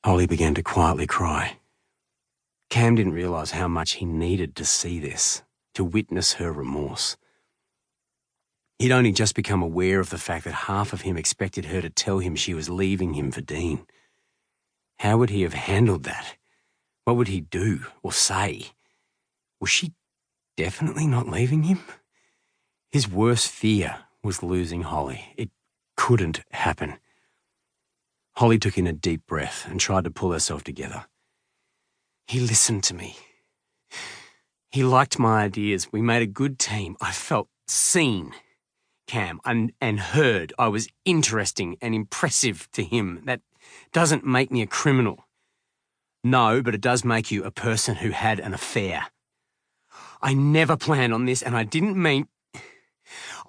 Holly began to quietly cry. Cam didn't realise how much he needed to see this, to witness her remorse. He'd only just become aware of the fact that half of him expected her to tell him she was leaving him for Dean. How would he have handled that? What would he do or say? Was she definitely not leaving him? His worst fear was losing Holly. It couldn't happen. Holly took in a deep breath and tried to pull herself together. He listened to me. He liked my ideas. We made a good team. I felt seen, Cam, and heard. I was interesting and impressive to him. That doesn't make me a criminal. No, but it does make you a person who had an affair. I never planned on this, and I didn't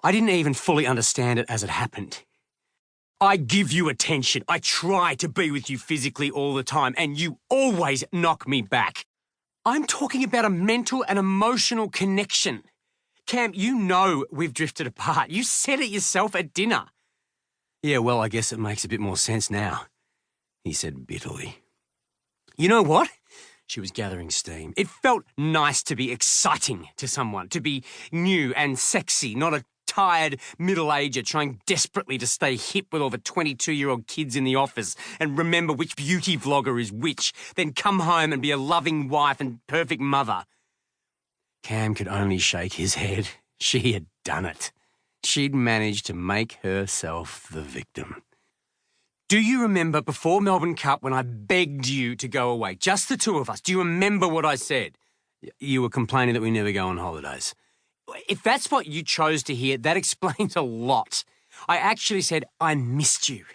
even fully understand it as it happened. I give you attention. I try to be with you physically all the time, and you always knock me back. I'm talking about a mental and emotional connection. Cam, you know we've drifted apart. You said it yourself at dinner. Yeah, well, I guess it makes a bit more sense now, he said bitterly. You know what? She was gathering steam. It felt nice to be exciting to someone, to be new and sexy, not a tired middle-ager trying desperately to stay hip with all the 22-year-old kids in the office and remember which beauty vlogger is which, then come home and be a loving wife and perfect mother. Cam could only shake his head. She had done it. She'd managed to make herself the victim. Do you remember before Melbourne Cup when I begged you to go away, just the two of us? Do you remember what I said? You were complaining that we never go on holidays. If that's what you chose to hear, that explains a lot. I actually said, I missed you.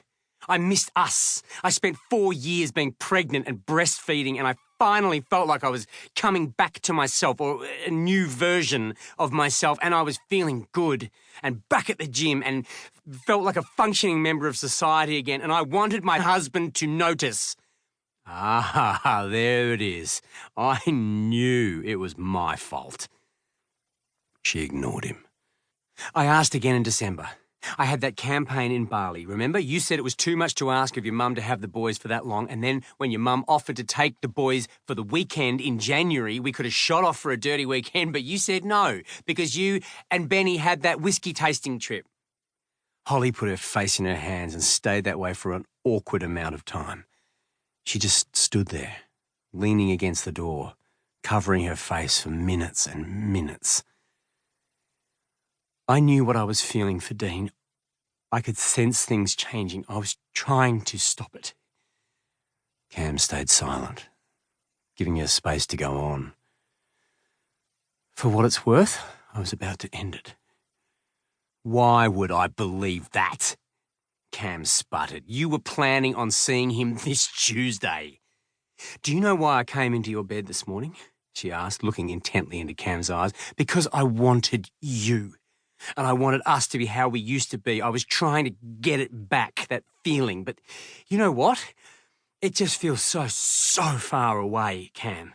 I missed us. I spent 4 years being pregnant and breastfeeding, and I finally felt like I was coming back to myself, or a new version of myself, and I was feeling good and back at the gym and felt like a functioning member of society again, and I wanted my husband to notice. Ah, there it is. I knew it was my fault. She ignored him. I asked again in December. I had that campaign in Bali, remember? You said it was too much to ask of your mum to have the boys for that long, and then when your mum offered to take the boys for the weekend in January, we could have shot off for a dirty weekend, but you said no, because you and Benny had that whiskey tasting trip. Holly put her face in her hands and stayed that way for an awkward amount of time. She just stood there, leaning against the door, covering her face for minutes and minutes. I knew what I was feeling for Dean. I could sense things changing. I was trying to stop it. Cam stayed silent, giving her space to go on. For what it's worth, I was about to end it. Why would I believe that? Cam sputtered. You were planning on seeing him this Tuesday. Do you know why I came into your bed this morning? She asked, looking intently into Cam's eyes. Because I wanted you. And I wanted us to be how we used to be. I was trying to get it back, that feeling. But you know what? It just feels so far away, Cam.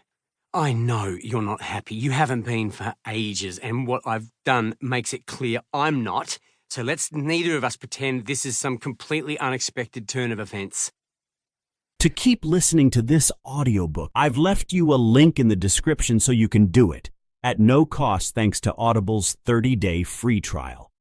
I know you're not happy. You haven't been for ages. And what I've done makes it clear I'm not. So let's neither of us pretend this is some completely unexpected turn of events. To keep listening to this audiobook, I've left you a link in the description so you can do it. At no cost thanks to Audible's 30-day free trial.